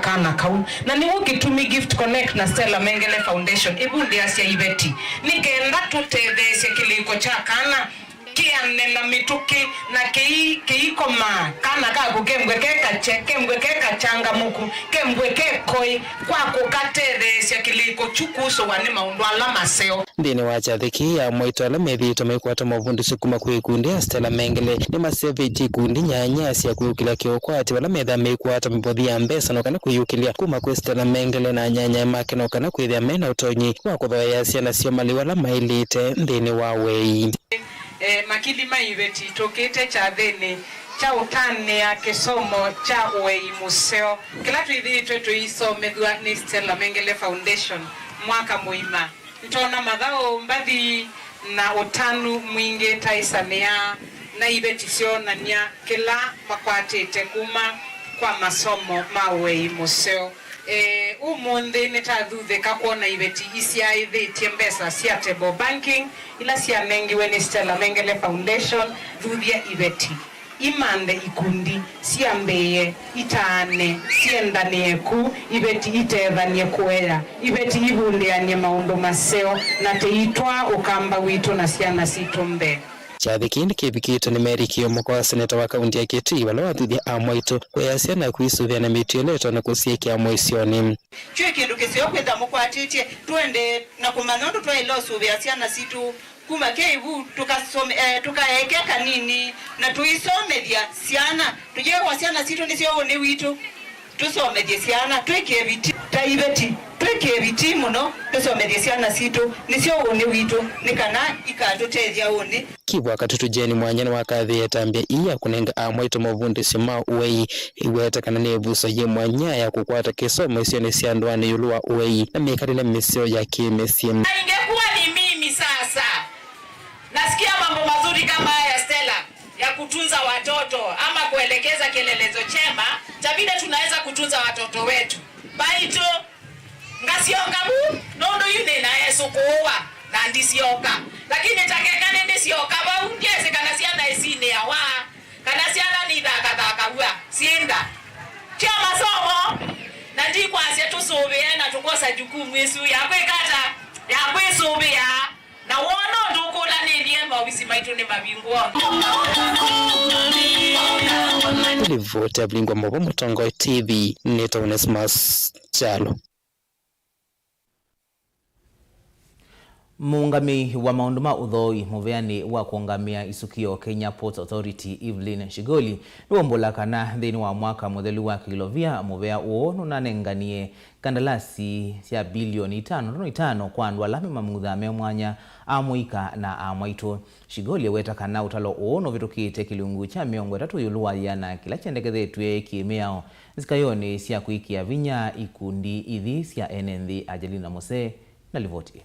kana kau na ni gitumi Gift Connect na Stella Mengele Foundation ibundi asia ibeti nikenda tutetheshe kiliko cha kana kianela mituki na kiikoma kana kago kembwekeka changamuku kembwekekoi kwa kukatetheshe kiliko chukuso wani maundu ala maseo ndini wacha thiki ya moito ala methito mekwata mavundi sukuma kwikundi ya Stella Mengele ni maseveti kundi nyanya sia kuyukilia kiokwati wala metha mekwata mbothi ya mbesa no kana kuyukilia kuma kwa Stella Mengele na nyanya make no kana kwithia mena utonyi wa kuthoya ciana cio mali wala mailite ndini wa wei makili maiveti tokete cha thene cha utane ya kisomo cha wei museo kila tuithitwe tuisomethwa ni Stella Mengele Foundation mwaka muima ntona mathao mbathi na utanu mwingi taisania na ibeti cionania kila makwatite kuma kwa masomo ma wei museo umundi nitathuthuka kuona ibeti isiaithitie mbesa cia table banking ila cianengiwe ni Stella Mengele Foundation thuthia ibeti imande ikundi ciambie itaane ciendanie ku ibeti itethanie kuera ibeti ibundianie maundu maseo na teitwa ukamba witu na ciana citumbe chathi kindi kibikito ni merikio mukwa seneta wa kaunti ya Kitui wala wathuthia amwaito kweasia na kuisuvia na mitieleto na kusiekia amwaisioni chwe kindu kisio kwitha mukwatitie twende na kumanondo twailosuvia ciana situ kuma keivu tukaekeka nini na tuisomethia ciana tuje kwa ciana situ nicio ni witu tusomethie ciana twike biti taibeti twike biti muno tusomethie ciana situ nicio ni witu nikana ikatutethia uni kibwa katutu jeni mwanyana wakathi etambia iya kunenga amwaito mavundi sima uwei iweta kana nebuso ye mwanya ya kukwata kisomo isio ni siandwani yulua uwei na mikalile misio ya kimesie ingekuwa ni mimi sasa nasikia mambo mazuri kama haya Stella ya kutunza watoto ama kuelekeza kielelezo chema cha vile tunaweza kutunza watoto wetu baito ngasioka bu nondo yune na Yesu kuwa na ndisioka lakini takekane ndisioka ba ungeze kana siana isine ya wa kana siana ni daka bua sienda cha masomo na ndiko asia tusubie na tukosa jukumu Yesu ya kwekata ya kwesubia na wono ndukula nendie mawisi maitu ni mabingwa Livote ablingwa mbobo Mutongo TV Neto Onesmus Chalo. Muungami wa maundu ma uthoi muveani wa kuongamia isukio Kenya Ports Authority Evelyn Shigoli niwombola kana thini wa mwaka muthelu wa kilovia muvea uo nunanenganie kandalasi cia bilioni 5.5 kwa andu alami mamuthame mwanya amwika na amwaito. Shigoli weta kana utalo uo no vitukite kilungu cha miongo 3 yuluwa yana kila chendekethetwe kimeao zikayoni cia kuikia vinya ikundi ithi cia NND Angelina Mose na Livoti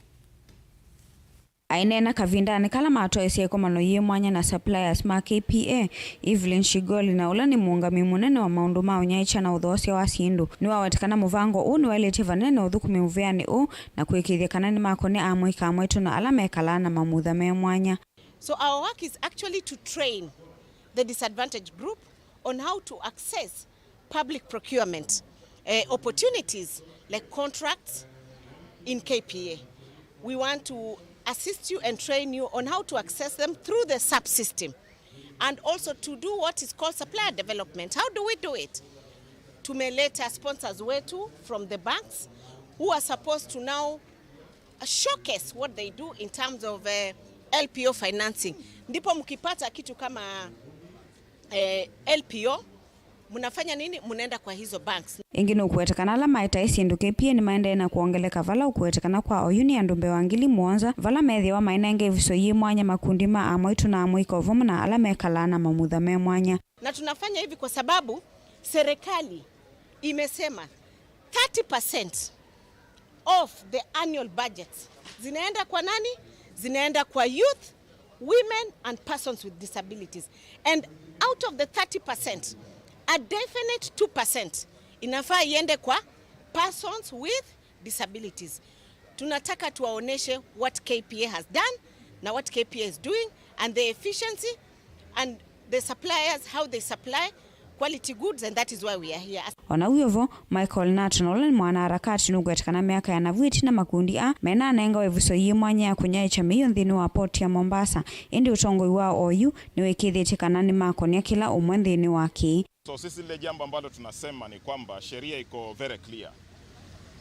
ainena kavindani kala matoesie komano ye mwanya na suppliers ma KPA Evelyn Shigoli na ula ni muungami munene wa maundu ma unyaicha na uthosia wa sindu ni wawetekana muvango u ni wailete vanene uthukumi uveani u na kuikithia kanani makoni amwika amwetu na alama ekala na mamutha me mwanya. So our work is actually to train the disadvantaged group on how to access public procurement opportunities like contracts in KPA. We want to assist you and train you on how to access them through the subsystem and also to do what is called supplier development. How do we do it? Tumeleta sponsors wetu from the banks who are supposed to now showcase what they do in terms of LPO financing. Ndipo mkipata kitu kama LPO munafanya nini? Munaenda kwa hizo banks. Ingine ukuwetekana la maita isienduke pia ni maende na kuongeleka vala ukuwetekana kwa oyuni ya ndumbe wangili muonza vala methi wa mainenge viso yi mwanya makundi ma amwitu na amwika uvumu na ala mekala na mamutha me mwanya. Na tunafanya hivi kwa sababu serikali imesema 30% of the annual budget zinaenda kwa nani? Zinaenda kwa youth, women and persons with disabilities. And out of the 30%, a definite 2% inafaa iende kwa persons with disabilities. Tunataka tuwaoneshe what KPA has done na what KPA is doing and the efficiency and the suppliers how they supply quality goods, and that is why we are here. Ona uyovo Michael National ni mwanaharakati nugwetikana miaka ya navwiti na makundi mena anenga wevuso yimwanya ya kunyaicha miyo nthini wa port ya Mombasa indi utongoi wa OU ni wikithite kana ni makonia kila umwe nthini waki. So sisi ile jambo ambalo tunasema ni kwamba sheria iko very clear.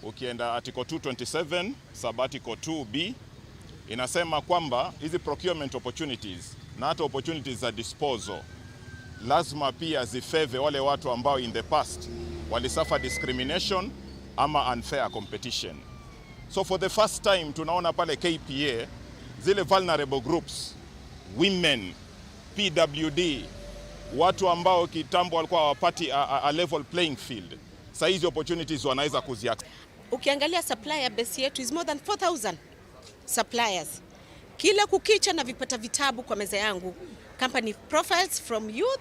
Ukienda article 227 sub article 2B inasema kwamba hizi procurement opportunities na hata opportunities za disposal lazima pia zifeve wale watu ambao in the past walisuffer discrimination ama unfair competition. So for the first time tunaona pale KPA zile vulnerable groups, women, PWD, watu ambao kitambo walikuwa hawapati a level playing field. Sasa hizi opportunities wanaweza kuziaccess. Ukiangalia supplier base yetu is more than 4,000 suppliers. Kila kukicha na vipata vitabu kwa meza yangu. Company profiles from youth,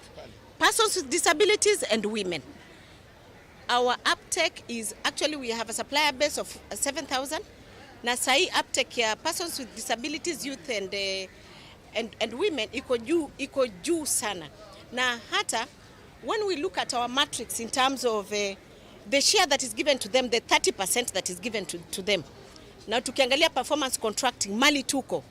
persons with disabilities and women. Our uptake is actually we have a supplier base of 7,000. Na sahi uptake ya persons with disabilities, youth and women iko juu sana. Na hata when we look at our matrix in terms of the share that is given to them, the 30% that is given to them. Na tukiangalia performance contracting mali tuko.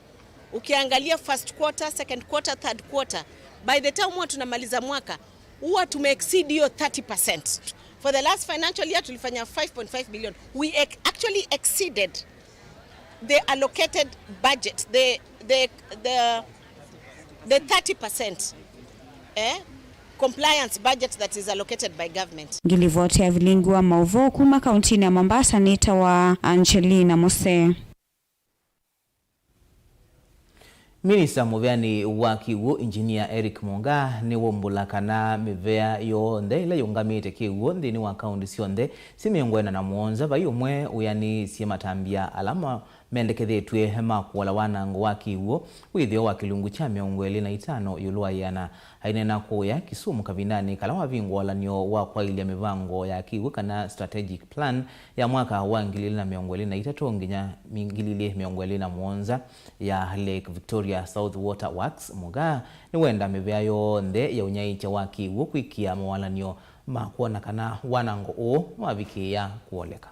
Ukiangalia first quarter, second quarter, third quarter, by the time huwa tunamaliza mwaka huwa tumeexceed hiyo 30%. For the last financial year tulifanya 5.5 billion. We actually exceeded the allocated budget, the 30% compliance budget that is allocated by government. Ngilivoti ya vilingu wa Mauvo kuma kauntini ya Mombasa nita wa Angelina Mose. Minista muveani wa kiuo Engineer Eric Monga ni wombulakana mivea yonde ila yungamite kiuo nthini wa kaunti cionthe simiyongwena na muonza vai umwe uyani siematambia alama mendekethetwe makuola wanango wa kiuo withio wa kilungu cha 25 yulwa yana hainena kuya Kisumu kavinani kala wavingwalanio wa kwailia mivango ya kiuo kana strategic plan ya mwaka wa 2023 nginya 2027 ya Lake Victoria South Water Works. Muga ni wenda mivea yonde ya unyaicha wa kiuo kwikia mawalanio makuona kana wanango o wavikia kuoleka.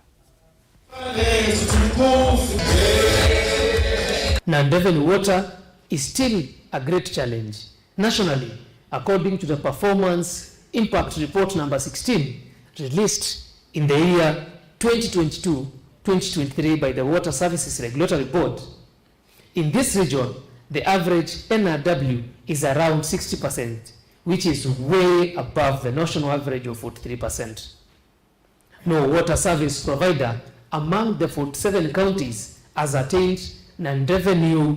Nandeveni water is still a great challenge nationally, according to the Performance Impact Report number 16 released in the year 2022-2023 by the Water Services Regulatory Board. In this region, the average NRW is around 60%, which is way above the national average of 43%. No water service provider among the 47 counties has attained non-revenue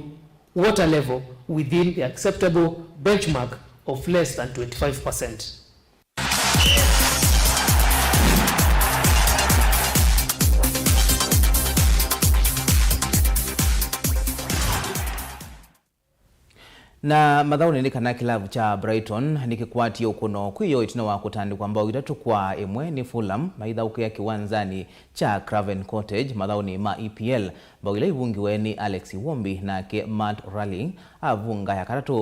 water level within the acceptable benchmark of less than 25%. Na mathauni ni kana kilavu cha Brighton nikikwati ukuno kwiyo itina wa kutandikwa mbao itatu kwa imwe ni Fulham maithauke ya kiwanzani cha Craven Cottage. Mathauni ma EPL mbao ila ivungiwe ni Alex Iwombi na ke Matt Ralling avunga ya karatu